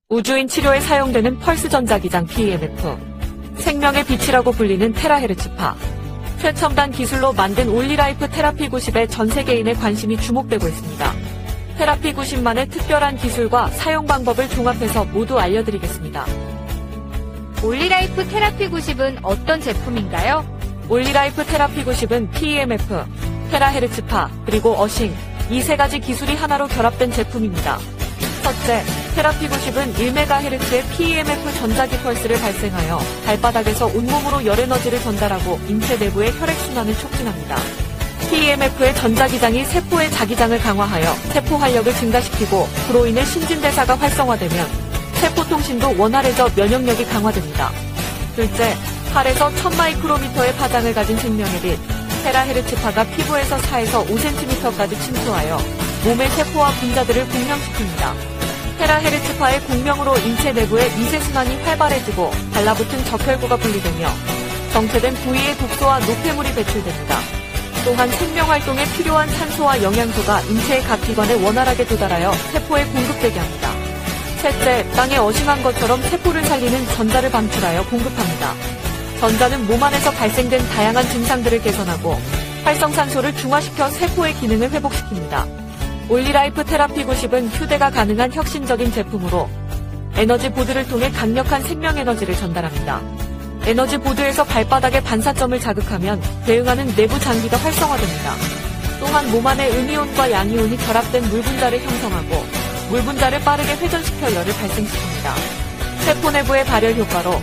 우주인 치료에 사용되는 펄스 전자기장 PEMF, 생명의 빛이라고 불리는 테라헤르츠파, 최첨단 기술로 만든 올리라이프 테라피 90에 전 세계인의 관심이 주목되고 있습니다. 테라피 90만의 특별한 기술과 사용 방법을 종합해서 모두 알려드리겠습니다. 올리라이프 테라피 90은 어떤 제품인가요? 올리라이프 테라피 90은 PEMF, 테라헤르츠파, 그리고 어싱, 이 세 가지 기술이 하나로 결합된 제품입니다. 첫째, 테라피 90은 1MHz의 PEMF 전자기 펄스를 발생하여 발바닥에서 온몸으로 열에너지를 전달하고 인체 내부의 혈액순환을 촉진합니다. PEMF의 전자기장이 세포의 자기장을 강화하여 세포 활력을 증가시키고 그로 인해 신진대사가 활성화되면 세포통신도 원활해져 면역력이 강화됩니다. 둘째, 8에서 1000마이크로미터의 파장을 가진 생명의 빛, 테라헤르츠파가 피부에서 4에서 5cm까지 침투하여 몸의 세포와 분자들을 공명시킵니다. 테라헤르츠파의 공명으로 인체 내부의 미세순환이 활발해지고 달라붙은 적혈구가 분리되며 정체된 부위의 독소와 노폐물이 배출됩니다. 또한 생명활동에 필요한 산소와 영양소가 인체의 각 기관에 원활하게 도달하여 세포에 공급되게 합니다. 셋째, 땅에 어싱한 것처럼 세포를 살리는 전자를 방출하여 공급합니다. 전자는 몸 안에서 발생된 다양한 증상들을 개선하고 활성산소를 중화시켜 세포의 기능을 회복시킵니다. 올리라이프 테라피 90은 휴대가 가능한 혁신적인 제품으로 에너지 보드를 통해 강력한 생명에너지를 전달합니다. 에너지 보드에서 발바닥의 반사점을 자극하면 대응하는 내부 장기가 활성화됩니다. 또한 몸 안에 음이온과 양이온이 결합된 물분자를 형성하고 물분자를 빠르게 회전시켜 열을 발생시킵니다. 세포 내부의 발열 효과로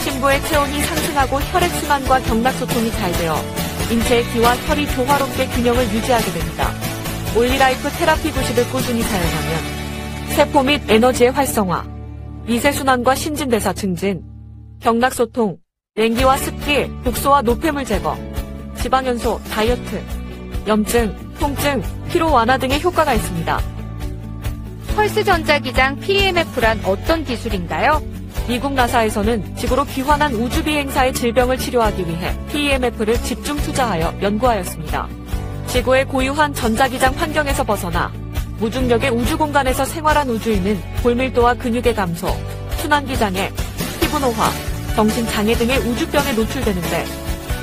심부의 체온이 상승하고 혈액순환과 경락소통이 잘 되어 인체의 기와 혈이 조화롭게 균형을 유지하게 됩니다. 올리라이프 테라피 90을 꾸준히 사용하면 세포 및 에너지의 활성화, 미세순환과 신진대사 증진, 경락소통, 냉기와 습기, 독소와 노폐물 제거, 지방연소, 다이어트, 염증, 통증, 피로 완화 등의 효과가 있습니다. 펄스 전자기장 PEMF란 어떤 기술인가요? 미국 나사에서는 지구로 귀환한 우주비행사의 질병을 치료하기 위해 PEMF를 집중 투자하여 연구하였습니다. 지구의 고유한 전자기장 환경에서 벗어나 무중력의 우주공간에서 생활한 우주인은 골밀도와 근육의 감소, 순환기장애, 피부노화, 정신장애 등의 우주병에 노출되는데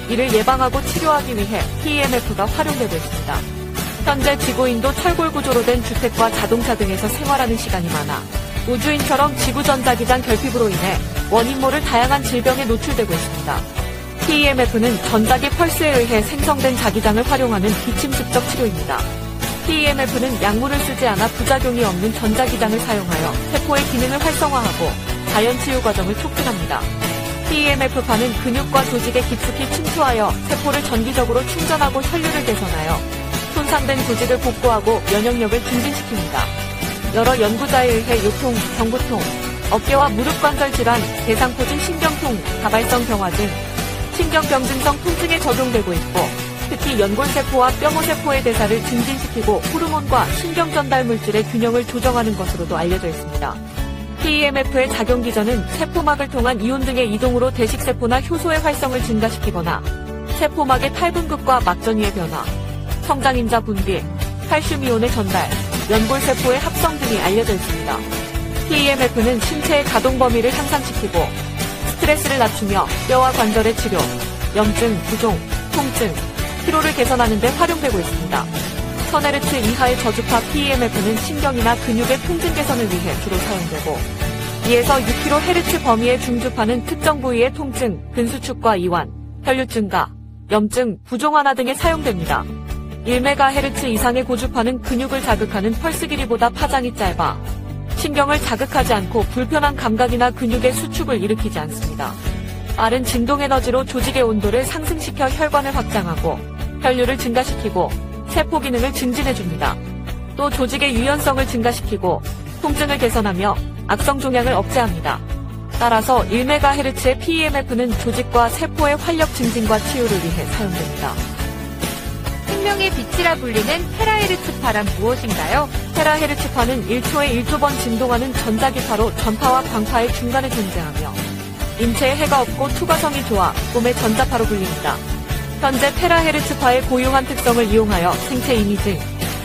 이를 예방하고 치료하기 위해 PEMF가 활용되고 있습니다. 현재 지구인도 철골 구조로 된 주택과 자동차 등에서 생활하는 시간이 많아 우주인처럼 지구 전자기장 결핍으로 인해 원인 모를 다양한 질병에 노출되고 있습니다. PEMF는 전자기 펄스에 의해 생성된 자기장을 활용하는 비침습적 치료입니다. PEMF는 약물을 쓰지 않아 부작용이 없는 전자기장을 사용하여 세포의 기능을 활성화하고 자연치유 과정을 촉진합니다. PEMF파는 근육과 조직에 깊숙이 침투하여 세포를 전기적으로 충전하고 혈류를 개선하여 손상된 조직을 복구하고 면역력을 증진시킵니다. 여러 연구자에 의해 요통, 경부통, 어깨와 무릎 관절 질환, 대상포진 신경통, 다발성 병화 등 신경병증성 통증에 적용되고 있고 특히 연골세포와 뼈모세포의 대사를 증진시키고 호르몬과 신경전달 물질의 균형을 조정하는 것으로도 알려져 있습니다. PEMF의 작용 기전은 세포막을 통한 이온 등의 이동으로 대식세포나 효소의 활성을 증가시키거나 세포막의 탈분급과 막전위의 변화, 성장인자 분비, 칼슘이온의 전달, 연골세포의 합성 등이 알려져 있습니다. PEMF는 신체의 가동 범위를 향상시키고 스트레스를 낮추며 뼈와 관절의 치료, 염증, 부종, 통증, 피로를 개선하는 데 활용되고 있습니다. 1000Hz 이하의 저주파 PEMF는 신경이나 근육의 통증 개선을 위해 주로 사용되고 2에서 6kHz 범위의 중주파는 특정 부위의 통증, 근수축과 이완, 혈류 증가, 염증, 부종 완화 등에 사용됩니다. 1MHz 이상의 고주파는 근육을 자극하는 펄스 길이보다 파장이 짧아 신경을 자극하지 않고 불편한 감각이나 근육의 수축을 일으키지 않습니다. 빠른 진동 에너지로 조직의 온도를 상승시켜 혈관을 확장하고 혈류를 증가시키고 세포 기능을 증진해줍니다. 또 조직의 유연성을 증가시키고 통증을 개선하며 악성 종양을 억제합니다. 따라서 1MHz의 PEMF는 조직과 세포의 활력 증진과 치유를 위해 사용됩니다. 생명의 빛이라 불리는 테라헤르츠파란 무엇인가요? 테라헤르츠파는 1초에 1조번 진동하는 전자기파로 전파와 광파의 중간에 존재하며 인체에 해가 없고 투과성이 좋아 몸의 전자파로 불립니다. 현재 테라헤르츠파의 고유한 특성을 이용하여 생체 이미징,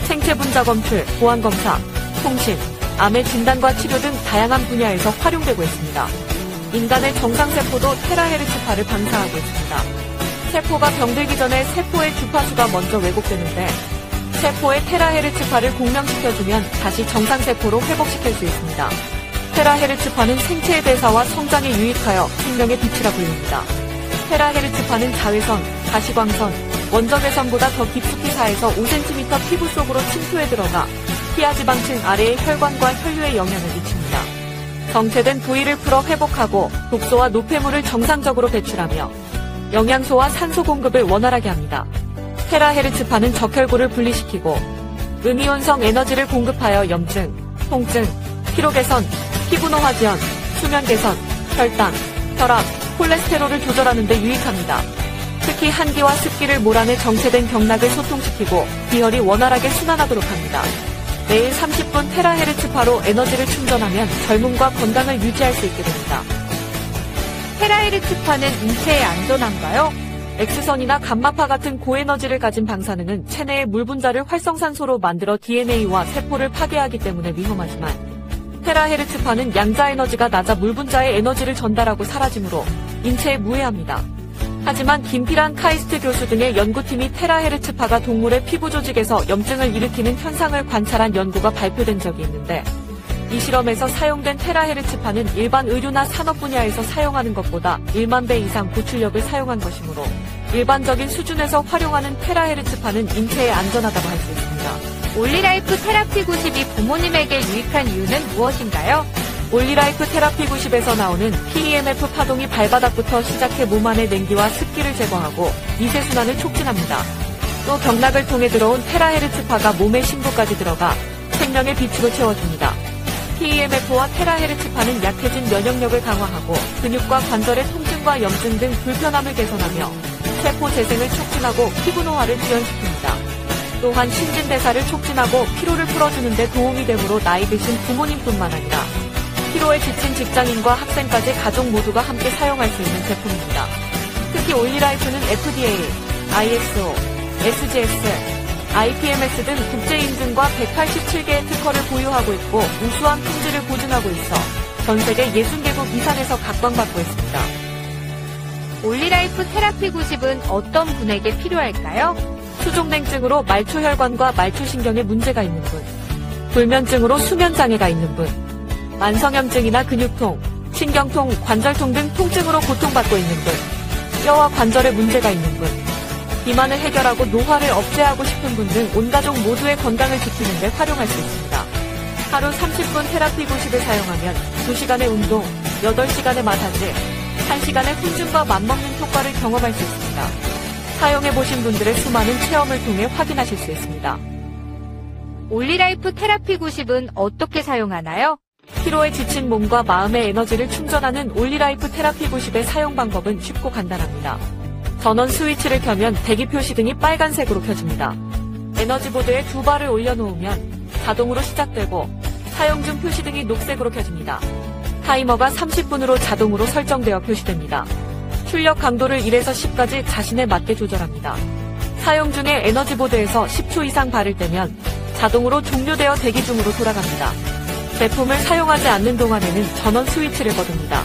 생체 분자 검출, 보안 검사, 통신, 암의 진단과 치료 등 다양한 분야에서 활용되고 있습니다. 인간의 정상세포도 테라헤르츠파를 방사하고 있습니다. 세포가 병들기 전에 세포의 주파수가 먼저 왜곡되는데 세포의 테라헤르츠파를 공명시켜주면 다시 정상세포로 회복시킬 수 있습니다. 테라헤르츠파는 생체의 대사와 성장에 유익하여 생명의 빛이라 불립니다. 테라헤르츠파는 자외선, 가시광선, 원적외선보다 더 깊숙이 4에서 5cm 피부 속으로 침투해 들어가 피하지방층 아래의 혈관과 혈류에 영향을 미칩니다. 정체된 부위를 풀어 회복하고 독소와 노폐물을 정상적으로 배출하며 영양소와 산소 공급을 원활하게 합니다. 테라헤르츠파는 적혈구를 분리시키고 음이온성 에너지를 공급하여 염증, 통증, 피로 개선, 피부 노화 지연, 수면 개선, 혈당, 혈압, 콜레스테롤을 조절하는 데 유익합니다. 특히 한기와 습기를 몰아내 정체된 경락을 소통시키고 비혈이 원활하게 순환하도록 합니다. 매일 30분 테라헤르츠파로 에너지를 충전하면 젊음과 건강을 유지할 수 있게 됩니다. 테라헤르츠파는 인체에 안전한가요? X선이나 감마파 같은 고에너지를 가진 방사능은 체내의 물 분자를 활성산소로 만들어 DNA와 세포를 파괴하기 때문에 위험하지만 테라헤르츠파는 양자 에너지가 낮아 물 분자의 에너지를 전달하고 사라지므로 인체에 무해합니다. 하지만 김피란 카이스트 교수 등의 연구팀이 테라헤르츠파가 동물의 피부 조직에서 염증을 일으키는 현상을 관찰한 연구가 발표된 적이 있는데 이 실험에서 사용된 테라헤르츠파는 일반 의료나 산업 분야에서 사용하는 것보다 1만 배 이상 고출력을 사용한 것이므로 일반적인 수준에서 활용하는 테라헤르츠파는 인체에 안전하다고 할 수 있습니다. 올리라이프 테라피 90이 부모님에게 유익한 이유는 무엇인가요? 올리라이프 테라피 90에서 나오는 PEMF 파동이 발바닥부터 시작해 몸 안의 냉기와 습기를 제거하고 미세순환을 촉진합니다. 또 경락을 통해 들어온 테라헤르츠파가 몸의 심부까지 들어가 생명의 빛으로 채워줍니다. PEMF와 테라헤르츠파는 약해진 면역력을 강화하고 근육과 관절의 통증과 염증 등 불편함을 개선하며 세포 재생을 촉진하고 피부 노화를 지연시킵니다. 또한 신진대사를 촉진하고 피로를 풀어주는 데 도움이 되므로 나이 드신 부모님뿐만 아니라 피로에 지친 직장인과 학생까지 가족 모두가 함께 사용할 수 있는 제품입니다. 특히 올리라이프는 FDA, ISO, SGS, IPMS 등 국제인증과 187개의 특허를 보유하고 있고 우수한 품질을 보증하고 있어 전 세계 60개국 이상에서 각광받고 있습니다. 올리라이프 테라피 90은 어떤 분에게 필요할까요? 수족냉증으로 말초혈관과 말초신경에 문제가 있는 분, 불면증으로 수면장애가 있는 분, 만성염증이나 근육통, 신경통, 관절통 등 통증으로 고통받고 있는 분, 뼈와 관절에 문제가 있는 분, 비만을 해결하고 노화를 억제하고 싶은 분 등 온 가족 모두의 건강을 지키는 데 활용할 수 있습니다. 하루 30분 테라피 90을 사용하면 2시간의 운동, 8시간의 마사지, 1시간의 훈증과 맞먹는 효과를 경험할 수 있습니다. 사용해보신 분들의 수많은 체험을 통해 확인하실 수 있습니다. 올리라이프 테라피 90은 어떻게 사용하나요? 피로에 지친 몸과 마음의 에너지를 충전하는 올리라이프 테라피 90의 사용 방법은 쉽고 간단합니다. 전원 스위치를 켜면 대기 표시 등이 빨간색으로 켜집니다. 에너지보드에 2발을 올려놓으면 자동으로 시작되고 사용 중 표시 등이 녹색으로 켜집니다. 타이머가 30분으로 자동으로 설정되어 표시됩니다. 출력 강도를 1에서 10까지 자신에 맞게 조절합니다. 사용 중에 에너지보드에서 10초 이상 발을 떼면 자동으로 종료되어 대기 중으로 돌아갑니다. 제품을 사용하지 않는 동안에는 전원 스위치를 거둡니다.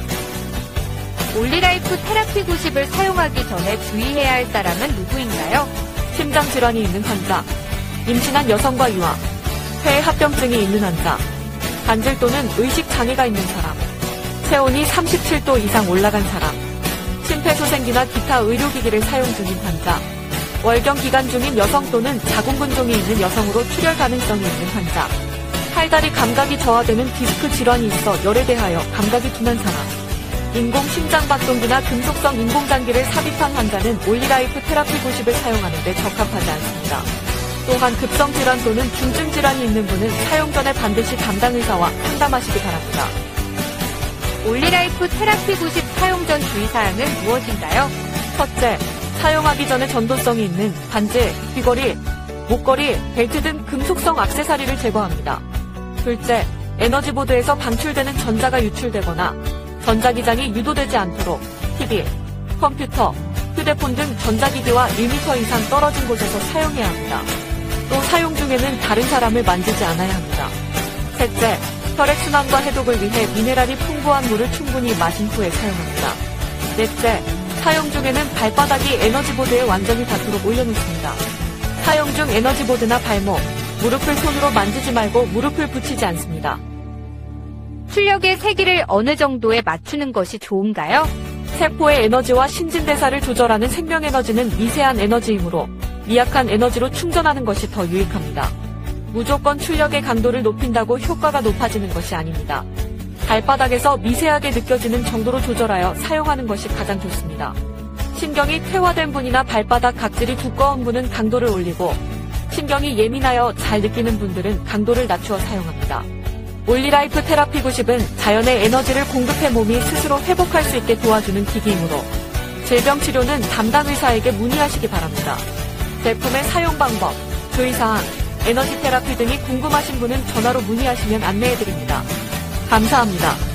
올리라이프 테라피 90을 사용하기 전에 주의해야 할 사람은 누구인가요? 심장질환이 있는 환자, 임신한 여성과 유아, 폐합병증이 있는 환자, 관절 또는 의식장애가 있는 사람, 체온이 37도 이상 올라간 사람, 심폐소생기나 기타 의료기기를 사용 중인 환자, 월경 기간 중인 여성 또는 자궁근종이 있는 여성으로 출혈 가능성이 있는 환자, 팔다리 감각이 저하되는 디스크 질환이 있어 열에 대하여 감각이 둔한 사람, 인공심장박동기나 금속성 인공장기를 삽입한 환자는 올리라이프 테라피 90을 사용하는 데 적합하지 않습니다. 또한 급성질환 또는 중증질환이 있는 분은 사용 전에 반드시 담당 의사와 상담하시기 바랍니다. 올리라이프 테라피 90 사용 전 주의사항은 무엇인가요? 첫째, 사용하기 전에 전도성이 있는 반지, 귀걸이, 목걸이, 벨트 등 금속성 액세서리를 제거합니다. 둘째, 에너지보드에서 방출되는 전자가 유출되거나 전자기장이 유도되지 않도록 TV, 컴퓨터, 휴대폰 등 전자기기와 1m 이상 떨어진 곳에서 사용해야 합니다. 또 사용 중에는 다른 사람을 만지지 않아야 합니다. 셋째, 혈액순환과 해독을 위해 미네랄이 풍부한 물을 충분히 마신 후에 사용합니다. 넷째, 사용 중에는 발바닥이 에너지보드에 완전히 닿도록 올려놓습니다. 사용 중 에너지보드나 발목, 무릎을 손으로 만지지 말고 무릎을 붙이지 않습니다. 출력의 세기를 어느 정도에 맞추는 것이 좋은가요? 세포의 에너지와 신진대사를 조절하는 생명에너지는 미세한 에너지이므로 미약한 에너지로 충전하는 것이 더 유익합니다. 무조건 출력의 강도를 높인다고 효과가 높아지는 것이 아닙니다. 발바닥에서 미세하게 느껴지는 정도로 조절하여 사용하는 것이 가장 좋습니다. 신경이 퇴화된 분이나 발바닥 각질이 두꺼운 분은 강도를 올리고 신경이 예민하여 잘 느끼는 분들은 강도를 낮추어 사용합니다. 올리라이프 테라피 90은 자연의 에너지를 공급해 몸이 스스로 회복할 수 있게 도와주는 기기이므로 질병 치료는 담당 의사에게 문의하시기 바랍니다. 제품의 사용 방법, 주의사항, 에너지 테라피 등이 궁금하신 분은 전화로 문의하시면 안내해드립니다. 감사합니다.